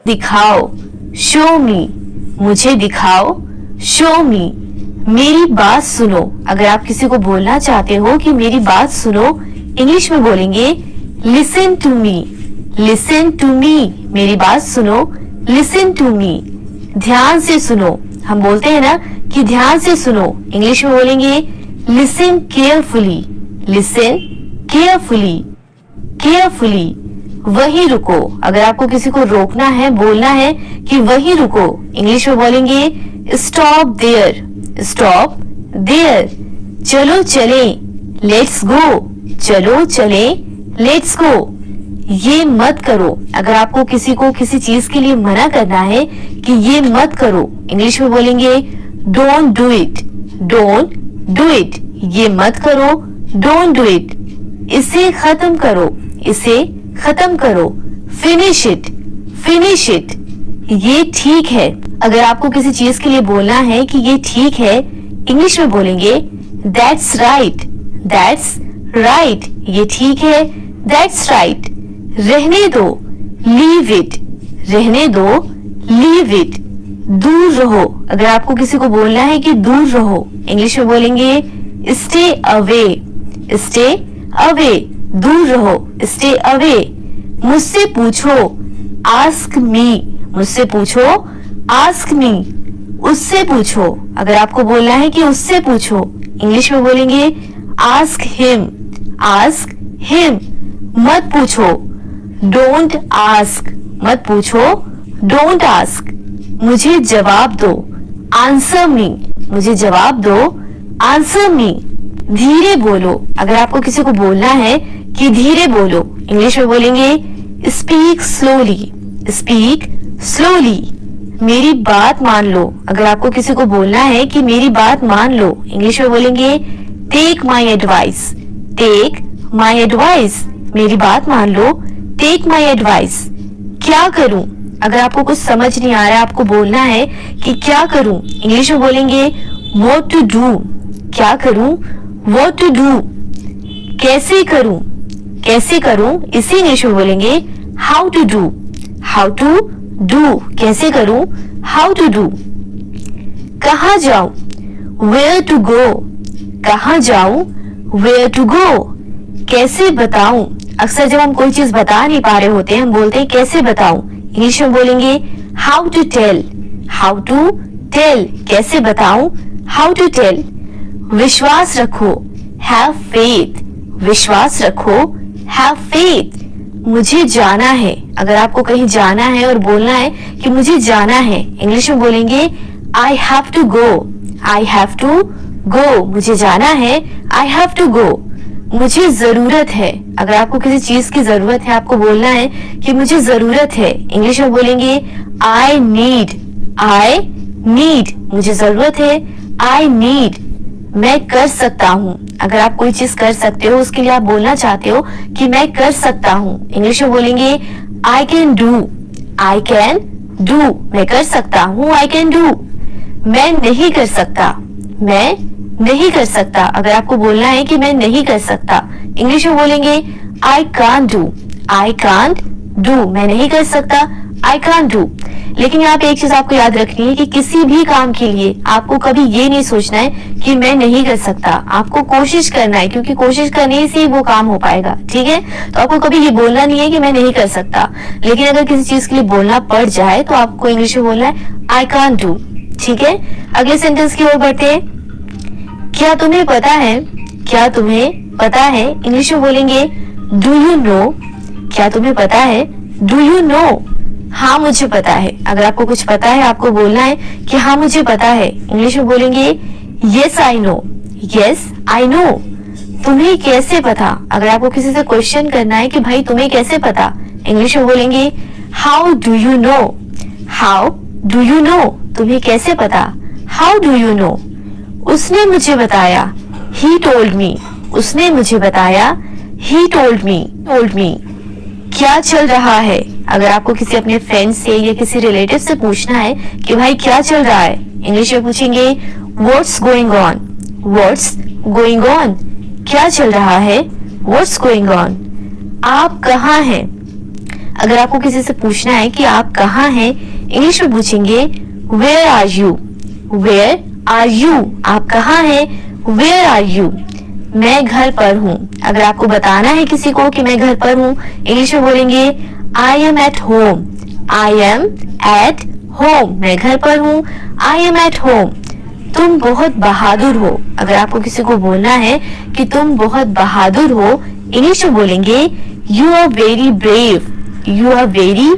दिखाओ, शो मी, मुझे दिखाओ, शो मी। मेरी बात सुनो, अगर आप किसी को बोलना चाहते हो कि मेरी बात सुनो, इंग्लिश में बोलेंगे listen to me, listen to me, मेरी बात सुनो, लिसन टू मी। ध्यान से सुनो, हम बोलते हैं ना कि ध्यान से सुनो, इंग्लिश में बोलेंगे listen carefully, listen carefully, carefully. वहीं रुको, अगर आपको किसी को रोकना है, बोलना है कि वहीं रुको, इंग्लिश में बोलेंगे स्टॉप देयर, स्टॉप देयर। चलो चले, लेट्स गो, चलो चले, लेट्स गो। ये मत करो, अगर आपको किसी को किसी चीज के लिए मना करना है कि ये मत करो, इंग्लिश में बोलेंगे don't do it, don't do it, ये मत करो, डोंट डू इट। इसे खत्म करो, इसे खत्म करो, फिनिश इट, फिनिश इट। ये ठीक है, अगर आपको किसी चीज के लिए बोलना है कि ये ठीक है, इंग्लिश में बोलेंगे दैट्स राइट, दैट्स राइट, ये ठीक है, दैट्स राइट। रहने दो, लीव इट, रहने दो, लीव इट। दूर रहो, अगर आपको किसी को बोलना है कि दूर रहो, इंग्लिश में बोलेंगे स्टे अवे, स्टे अवे, दूर रहो, स्टे अवे। मुझसे पूछो, आस्क मी, मुझसे पूछो, आस्क मी। उससे पूछो, अगर आपको बोलना है कि उससे पूछो, इंग्लिश में बोलेंगे आस्क हिम, आस्क हिम। मत पूछो, डोंट आस्क, मत पूछो, डोंट आस्क। मुझे जवाब दो, आंसर मी, मुझे जवाब दो, आंसर मी। धीरे बोलो, अगर आपको किसी को बोलना है कि धीरे बोलो, इंग्लिश में बोलेंगे स्पीक स्लोली, स्पीक स्लोली। मेरी बात मान लो, अगर आपको किसी को बोलना है कि मेरी बात मान लो, इंग्लिश में बोलेंगे take my advice, take my advice, मेरी बात मान लो, टेक माई एडवाइस। क्या करूं, अगर आपको कुछ समझ नहीं आ रहा है, आपको बोलना है कि क्या करूं, इंग्लिश में बोलेंगे व्हाट टू डू, क्या करूं, व्हाट टू डू। कैसे करूं, कैसे करूं, इसी इंग्लिश में बोलेंगे how to do, how to do, कैसे करूं, हाउ टू डू। कहाँ जाऊं, वेयर टू गो, कहाँ जाऊं, वेयर टू गो। कैसे बताऊं, अक्सर जब हम कोई चीज बता नहीं पा रहे होते हैं, हम बोलते हैं कैसे बताऊं, इंग्लिश में बोलेंगे how to tell, how to tell, कैसे बताऊं, हाउ टू टेल। विश्वास रखो, हैव फेथ, विश्वास रखो, हैव फेथ। मुझे जाना है, अगर आपको कहीं जाना है और बोलना है कि मुझे जाना है, इंग्लिश में बोलेंगे I have to go, I have to go, मुझे जाना है, आई हैव टू गो। मुझे जरूरत है, अगर आपको किसी चीज की जरूरत है, आपको बोलना है कि मुझे जरूरत है, इंग्लिश में बोलेंगे आई नीड, आई नीड, मुझे जरूरत है, आई नीड। मैं कर सकता हूँ, अगर आप कोई चीज कर सकते हो, उसके लिए आप बोलना चाहते हो कि मैं कर सकता हूँ, इंग्लिश में बोलेंगे I can do, I can do, मैं कर सकता हूँ, आई कैन डू। मैं नहीं कर सकता, मैं नहीं कर सकता, अगर आपको बोलना है कि मैं नहीं कर सकता, इंग्लिश में बोलेंगे I can't do, I can't do, मैं नहीं कर सकता, आई कांट डू। लेकिन यहाँ पे एक चीज आपको याद रखनी है कि किसी भी काम के लिए आपको कभी ये नहीं सोचना है कि मैं नहीं कर सकता, आपको कोशिश करना है, क्योंकि कोशिश करने से ही वो काम हो पाएगा, ठीक है। तो आपको कभी ये बोलना नहीं है कि मैं नहीं कर सकता, लेकिन अगर किसी चीज के लिए बोलना पड़ जाए तो आपको इंग्लिश में बोलना है आई कांट डू, ठीक है। अगले सेंटेंस की ओर बढ़ते हैं। क्या तुम्हें पता है, क्या तुम्हें पता है, इंग्लिश में बोलेंगे डू यू नो, क्या तुम्हें पता है, डू यू नो। हाँ मुझे पता है, अगर आपको कुछ पता है, आपको बोलना है कि हाँ मुझे पता है, इंग्लिश में बोलेंगे yes I know, yes I know. तुम्हें कैसे पता, अगर आपको किसी से क्वेश्चन करना है कि भाई तुम्हें कैसे पता, इंग्लिश में बोलेंगे how do you know, how do you know, तुम्हें कैसे पता, हाउ डू यू नो। उसने मुझे बताया, ही टोल्ड मी, उसने मुझे बताया, he told me, told me. क्या चल रहा है, अगर आपको किसी अपने फ्रेंड से या किसी रिलेटिव से पूछना है कि भाई क्या चल रहा है, इंग्लिश में पूछेंगे what's going on, what's going on, क्या चल रहा है, व्हाट्स गोइंग ऑन। आप कहाँ हैं, अगर आपको किसी से पूछना है कि आप कहाँ हैं, इंग्लिश में पूछेंगे where are you, where are you, आप कहाँ हैं, वेयर आर यू। मैं घर पर हूँ, अगर आपको बताना है किसी को कि मैं घर पर हूँ, इंग्लिश में बोलेंगे I am at home, I am at home, मैं घर पर हूँ, आई एम एट होम। तुम बहुत बहादुर हो, अगर आपको किसी को बोलना है कि तुम बहुत बहादुर हो, इंग्लिश में बोलेंगे you are very brave, you are very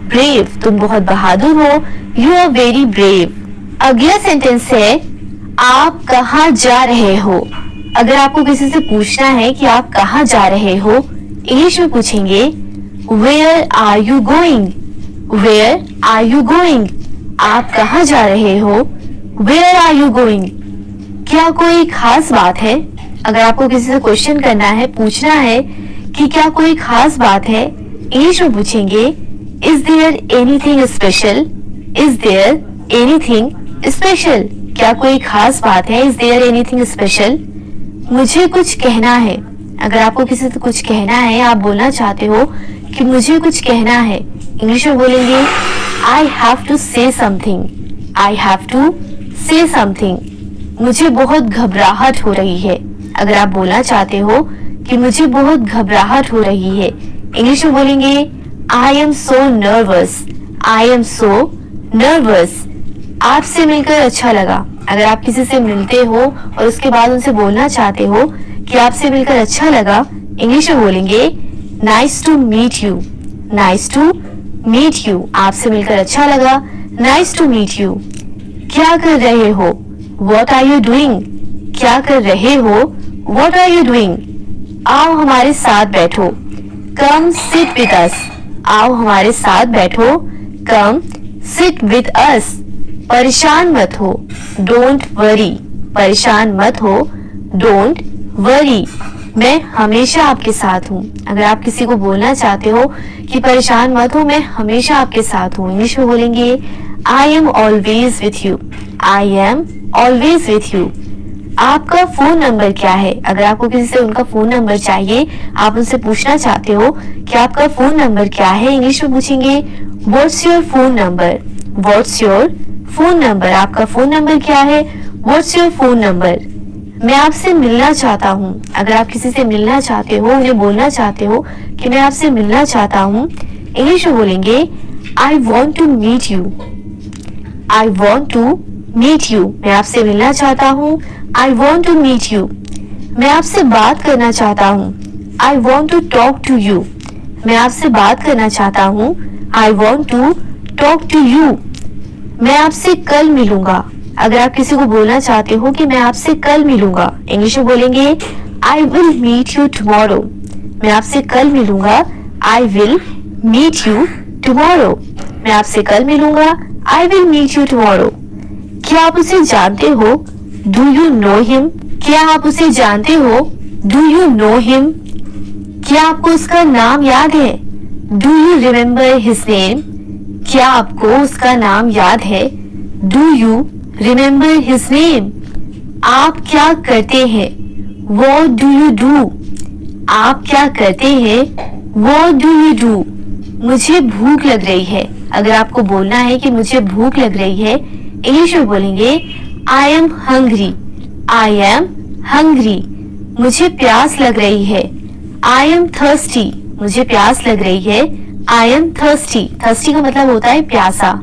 brave, तुम बहुत बहादुर हो, यू आर वेरी ब्रेव। अगला सेंटेंस है आप कहाँ जा रहे हो, अगर आपको किसी से पूछना है कि आप कहाँ जा रहे हो, इंग्लिश में पूछेंगे where are you going, where are you going, आप कहाँ जा रहे हो, वेयर आर यू गोइंग। क्या कोई खास बात है, अगर आपको किसी से क्वेश्चन करना है, पूछना है कि क्या कोई खास बात है, इंग्लिश में पूछेंगे is there anything special, is there anything special, क्या कोई खास बात है, इज देयर एनीथिंग स्पेशल। मुझे कुछ कहना है, अगर आपको किसी से कुछ कहना है, आप बोलना चाहते हो कि मुझे कुछ कहना है, इंग्लिश में बोलेंगे I have to say something, I have to say something. मुझे बहुत घबराहट हो रही है, अगर आप बोलना चाहते हो कि मुझे बहुत घबराहट हो रही है, इंग्लिश में बोलेंगे I am so nervous, I am so nervous. आपसे मिलकर अच्छा लगा, अगर आप किसी से मिलते हो और उसके बाद उनसे बोलना चाहते हो कि आपसे मिलकर अच्छा लगा, इंग्लिश में बोलेंगे nice to meet you, nice to meet you, आपसे मिलकर अच्छा लगा, नाइस टू मीट यू। क्या कर रहे हो, व्हाट आर यू डूइंग, क्या कर रहे हो, व्हाट आर यू डूइंग। आओ हमारे साथ बैठो, कम सिट विद अस, आओ हमारे साथ बैठो, कम सिट विद अस। परेशान मत हो, डोंट वरी, परेशान मत हो, डोंट वरी, मैं हमेशा आपके साथ हूँ। अगर आप किसी को बोलना चाहते हो कि परेशान मत हो, मैं हमेशा आपके साथ हूँ, इंग्लिश में बोलेंगे I am always with you, I am always with you. आपका फोन नंबर क्या है, अगर आपको किसी से उनका फोन नंबर चाहिए, आप उनसे पूछना चाहते हो कि आपका फोन नंबर क्या है, इंग्लिश में पूछेंगे what's your phone number, what's your phone number, आपका फोन नंबर क्या है, व्हाट्स योर फोन नंबर। मैं आपसे मिलना चाहता हूँ, अगर आप किसी से मिलना चाहते हो, उन्हें बोलना चाहते हो कि मैं आपसे मिलना चाहता हूँ, इंग्लिश में बोलेंगे I want to meet you, I want to meet you, मैं आपसे मिलना चाहता हूँ, I want to meet you. मैं आपसे बात करना चाहता हूँ, I want to talk to you, मैं आपसे बात करना चाहता हूँ, I want to talk to you. मैं आपसे कल मिलूंगा, अगर आप किसी को बोलना चाहते हो कि मैं आपसे कल मिलूंगा, इंग्लिश में बोलेंगे I will meet you tomorrow, मैं आपसे कल मिलूंगा, I will meet you tomorrow, मैं आपसे कल मिलूंगा, I will meet you tomorrow. क्या आप उसे जानते हो, डू यू नो हिम, क्या आप उसे जानते हो, डू यू नो हिम। क्या आपको उसका नाम याद है, do you remember his name, क्या आपको उसका नाम याद है, do you remember his name. आप क्या करते हैं, व्हाट डू यू डू, आप क्या करते हैं, व्हाट डू यू डू। मुझे भूख लग रही है, अगर आपको बोलना है कि मुझे भूख लग रही है, इंग्लिश में बोलेंगे I am hungry, I am hungry. मुझे प्यास लग रही है, आई एम थर्स्टी, मुझे प्यास लग रही है, आई एम थर्स्टी। थर्स्टी का मतलब होता है प्यासा।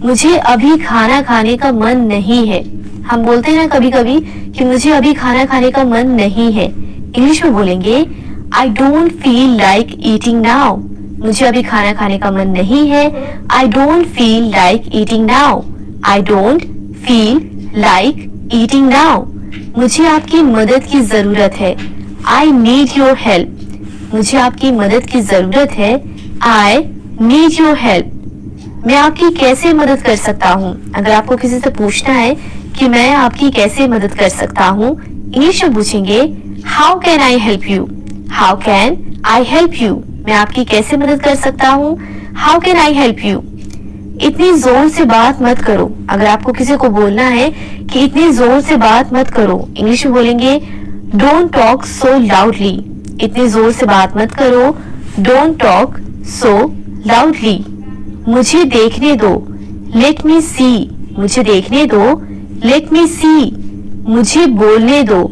मुझे अभी खाना खाने का मन नहीं है, हम बोलते हैं ना कभी कभी कि मुझे अभी खाना खाने का मन नहीं है, इंग्लिश में बोलेंगे I don't feel like eating now, मुझे अभी खाना खाने का मन नहीं है, I don't feel like eating now, I don't feel like eating now. मुझे आपकी मदद की जरूरत है, आई नीड योर हेल्प, मुझे आपकी मदद की जरूरत है, आई नीड योर हेल्प। मैं आपकी कैसे मदद कर सकता हूँ, अगर आपको किसी से पूछना है कि मैं आपकी कैसे मदद कर सकता हूँ, इंग्लिश में पूछेंगे how can I help you, how can I help you. मैं आपकी कैसे मदद कर सकता हूँ, how can I help you. इतनी जोर से बात मत करो, अगर आपको किसी को बोलना है कि इतनी जोर से बात मत करो, इंग्लिश में बोलेंगे डोंट टॉक सो लाउडली, इतनी जोर से बात मत करो, डोंट टॉक सो loudly. मुझे देखने दो. Let me see. मुझे देखने दो. Let me see. मुझे बोलने दो.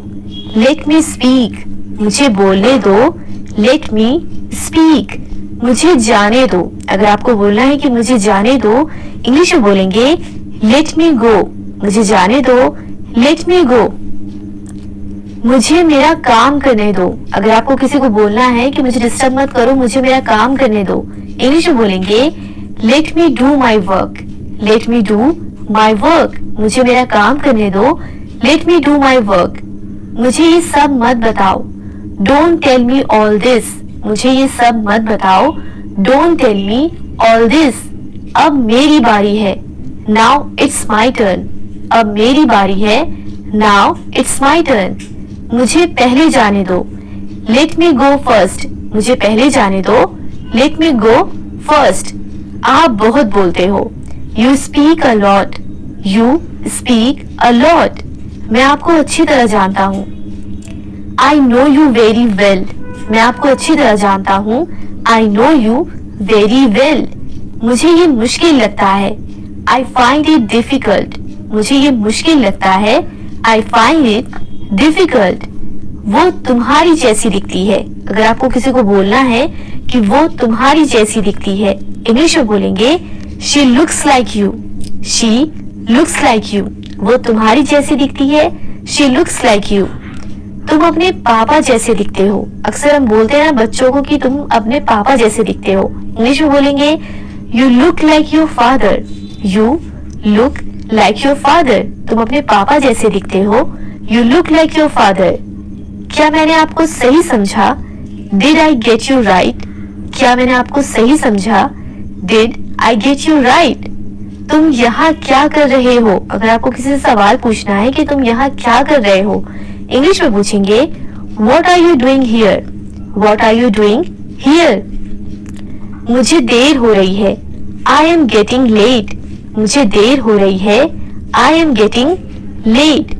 Let me speak. मुझे बोलने दो. Let me speak. मुझे जाने दो. अगर आपको बोलना है कि मुझे जाने दो, इंग्लिश में बोलेंगे Let me go. मुझे जाने दो. Let me go. मुझे मेरा काम करने दो. अगर आपको किसी को बोलना है कि मुझे डिस्टर्ब मत करो, मुझे मेरा काम करने दो, इंग्लिश में बोलेंगे Let me do my work. Let me do my work. मुझे मेरा काम करने दो. Let me do my work. मुझे ये सब मत बताओ. Don't tell me all this. मुझे ये सब मत बताओ. Don't tell me all this. अब मेरी बारी है. Now it's my turn. अब मेरी बारी है. Now it's my turn. मुझे पहले जाने दो. Let me go first. मुझे पहले जाने दो. Let me go first. आप बहुत बोलते हो. You speak a lot. You speak a lot. मैं आपको अच्छी तरह जानता हूँ. I know you very well. मैं आपको अच्छी तरह जानता हूँ. I know you very well. मुझे ये मुश्किल लगता है. I find it difficult. मुझे ये मुश्किल लगता है. I find it difficult. वो तुम्हारी जैसी दिखती है. अगर आपको किसी को बोलना है कि वो तुम्हारी जैसी दिखती है, इंग्लिश में बोलेंगे She looks like you. She looks like you. वो तुम्हारी जैसी दिखती है. She looks like you. तुम अपने पापा जैसे दिखते हो. अक्सर हम बोलते हैं ना बच्चों को कि तुम अपने पापा जैसे दिखते हो. इंग्लिश में बोलेंगे You look like your father. You look like your father. तुम अपने पापा जैसे दिखते हो. You look like your father. क्या मैंने आपको सही समझा? Did I get you right? क्या मैंने आपको सही समझा? Did I get you right? तुम यहाँ क्या कर रहे हो? अगर आपको किसी से सवाल पूछना है कि तुम यहाँ क्या कर रहे हो, इंग्लिश में पूछेंगे What are you doing here? What are you doing here? मुझे देर हो रही है. I am getting late. मुझे देर हो रही है. I am getting late.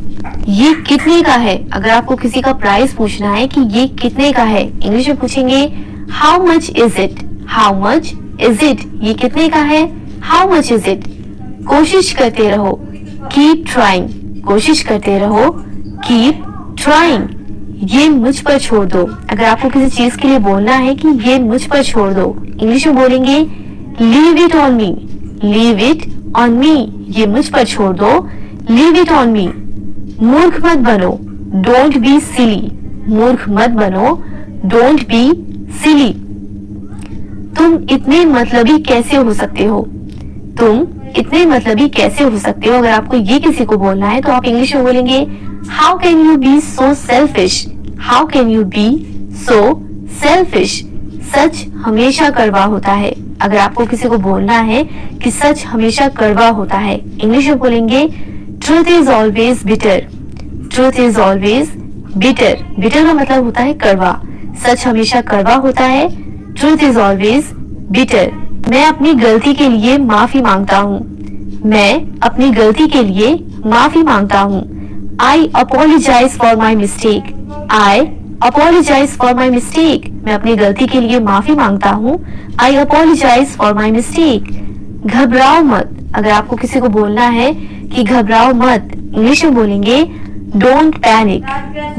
ये कितने का है? अगर आपको किसी का प्राइस पूछना है कि ये कितने का है, इंग्लिश में पूछेंगे How much is it? How much is it? ये कितने का है? How much is it? कोशिश करते रहो. Keep trying. कोशिश करते रहो. Keep trying. ये मुझ पर छोड़ दो. अगर आपको किसी चीज के लिए बोलना है कि ये मुझ पर छोड़ दो, इंग्लिश में बोलेंगे Leave it on me. Leave it on me. ये मुझ पर छोड़ दो. Leave it on me. मूर्ख मत बनो. Don't be silly. मूर्ख मत बनो. Don't be silly. तुम इतने मतलबी कैसे हो सकते हो? तुम इतने मतलबी कैसे हो सकते हो? अगर आपको ये किसी को बोलना है तो आप इंग्लिश में बोलेंगे How can you be so selfish? How can you be so selfish? सच हमेशा कड़वा होता है. अगर आपको किसी को बोलना है कि सच हमेशा कड़वा होता है, इंग्लिश में बोलेंगे Truth is always bitter. Truth is always bitter. Bitter का मतलब होता है कड़वा. सच हमेशा कड़वा होता है. Truth is always bitter. मैं अपनी गलती के लिए माफी मांगता हूँ. मैं अपनी गलती के लिए माफी मांगता हूँ. I apologize for my mistake. I apologize for my mistake. मैं अपनी गलती के लिए माफी मांगता हूँ. I apologize for my mistake. घबराओ मत. अगर आपको किसी को बोलना है कि घबराओ मत, इंग्लिश में बोलेंगे Don't panic.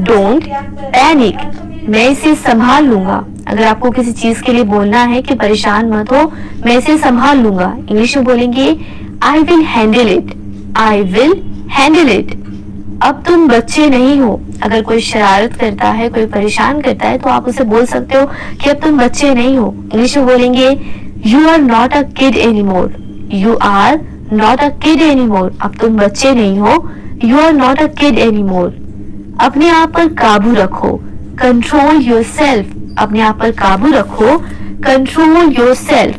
Don't panic. मैं इसे संभाल लूंगा. अगर आपको किसी चीज के लिए बोलना है कि परेशान मत हो, मैं इसे संभाल लूंगा, इंग्लिश में बोलेंगे I will handle it. I will handle it. अब तुम बच्चे नहीं हो. अगर कोई शरारत करता है, कोई परेशान करता है, तो आप उसे बोल सकते हो कि अब तुम बच्चे नहीं हो. इंग्लिश में बोलेंगे You are not a kid anymore. You are not a kid anymore. अब तुम बच्चे नहीं हो. You are not a kid anymore. अपने आप पर काबू रखो. Control yourself. अपने आप पर काबू रखो. Control yourself.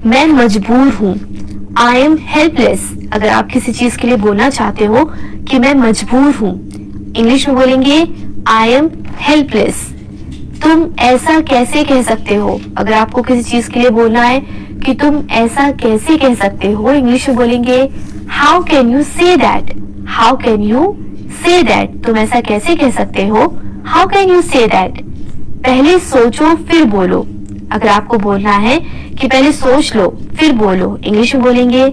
मैं मजबूर हूँ. I am helpless. अगर आप किसी चीज के लिए बोलना चाहते हो कि मैं मजबूर हूँ, इंग्लिश में बोलेंगे I am helpless. तुम ऐसा कैसे कह सकते हो? अगर आपको किसी चीज के लिए बोलना है कि तुम ऐसा कैसे कह सकते हो, इंग्लिश में बोलेंगे How can you say that? How can you say that? तुम ऐसा कैसे कह सकते हो? How can you say that? पहले सोचो फिर बोलो. अगर आपको बोलना है कि पहले सोच लो फिर बोलो, इंग्लिश में बोलेंगे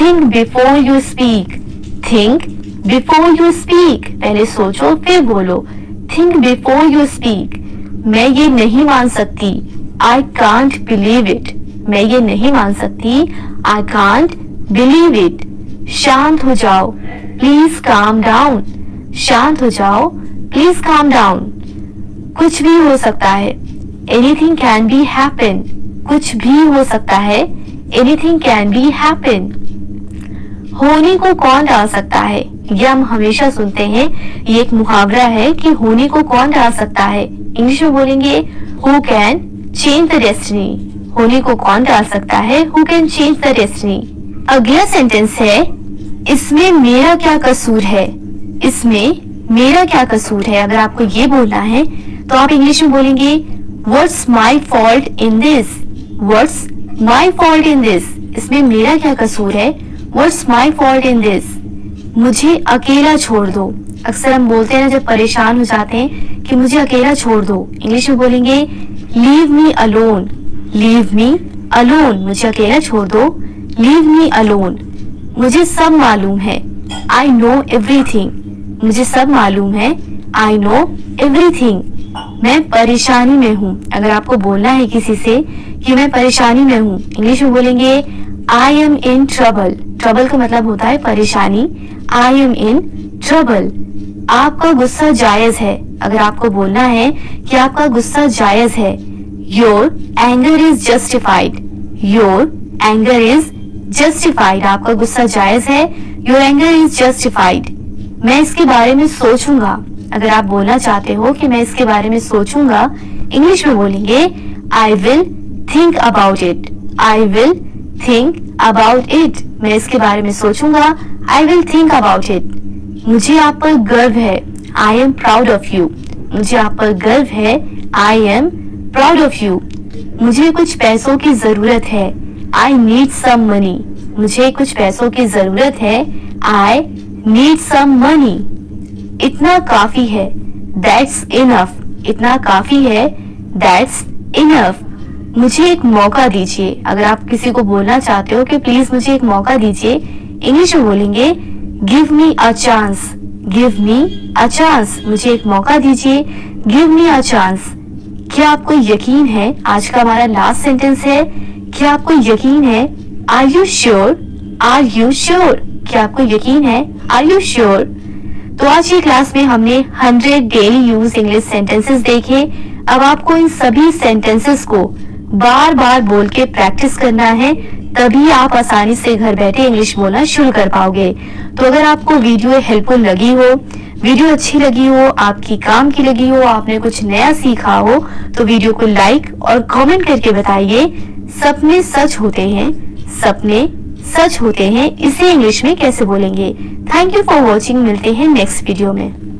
think before you speak. Think before you speak, पहले सोचो फिर बोलो, थिंक बिफोर यू स्पीक। मैं ये नहीं मान सकती, आई कांट बिलीव इट। मैं ये नहीं मान सकती, आई कांट बिलीव इट। शांत हो जाओ, प्लीज काम डाउन। शांत हो जाओ, प्लीज काम डाउन। कुछ भी हो सकता है, एनीथिंग कैन बी हैपन। कुछ भी हो सकता है, एनीथिंग कैन बी हैपन। होने को कौन टाल सकता है, यह हम हमेशा सुनते हैं। ये एक मुहावरा है कि होने को कौन टाल सकता है। इंग्लिश में बोलेंगे who can change the destiny. होने को कौन टाल सकता है, who can change the destiny. अगला सेंटेंस है इसमें मेरा क्या कसूर है। इसमें मेरा क्या कसूर है, अगर आपको ये बोलना है तो आप इंग्लिश में बोलेंगे what's my fault in this. What's my fault in this, इसमें मेरा क्या कसूर है, what's my fault in this. मुझे अकेला छोड़ दो। अक्सर हम बोलते हैं ना जब परेशान हो जाते हैं कि मुझे अकेला छोड़ दो, इंग्लिश में बोलेंगे leave me alone. Leave me alone, मुझे अकेला छोड़ दो, लीव मी अलोन। मुझे सब मालूम है, आई नो एवरीथिंग। मुझे सब मालूम है, आई नो एवरीथिंग। मैं परेशानी में हूँ, अगर आपको बोलना है किसी से कि मैं परेशानी में हूँ, इंग्लिश में बोलेंगे I am in trouble. Trouble का मतलब होता है परेशानी, आई एम इन ट्रबल। आपका गुस्सा जायज है, अगर आपको बोलना है कि आपका गुस्सा जायज है, your anger is justified. Your anger is justified, आपका गुस्सा जायज है, योर एंगर इज जस्टिफाइड। मैं इसके बारे में सोचूंगा, अगर आप बोलना चाहते हो कि मैं इसके बारे में सोचूंगा, इंग्लिश में बोलेंगे I will think about it. I will think about it, मैं इसके बारे में सोचूंगा, I will think about it. मुझे आप पर गर्व है, I am proud of you. मुझे आप पर गर्व है, I am proud of you. मुझे कुछ पैसों की जरूरत है, आई नीड सम मनी। मुझे कुछ पैसों की जरूरत है, आई नीड सम मनी। इतना काफी है, दैट्स इनफ। इतना काफी है, दैट्स इनफ। मुझे एक मौका दीजिए, अगर आप किसी को बोलना चाहते हो कि प्लीज मुझे एक मौका दीजिए, इंग्लिश में बोलेंगे give me a chance. Give me a chance, मुझे एक मौका दीजिए, गिव मी अ चांस। क्या आपको यकीन है, आज का हमारा लास्ट सेंटेंस है, क्या आपको यकीन है, are you sure. Are you sure, क्या आपको यकीन है, आर यू श्योर। तो आज की क्लास में हमने 100 डेली यूज इंग्लिश सेंटेंसेस देखे। अब आपको इन सभी सेंटेंसेस को बार बार बोल के प्रैक्टिस करना है, तभी आप आसानी से घर बैठे इंग्लिश बोलना शुरू कर पाओगे। तो अगर आपको वीडियो हेल्पफुल लगी हो, वीडियो अच्छी लगी हो, आपकी काम की लगी हो, आपने कुछ नया सीखा हो, तो वीडियो को लाइक और कमेंट करके बताइए। सपने सच होते हैं, सपने सच होते हैं, इसे इंग्लिश में कैसे बोलेंगे। थैंक यू फॉर वॉचिंग, मिलते हैं नेक्स्ट वीडियो में।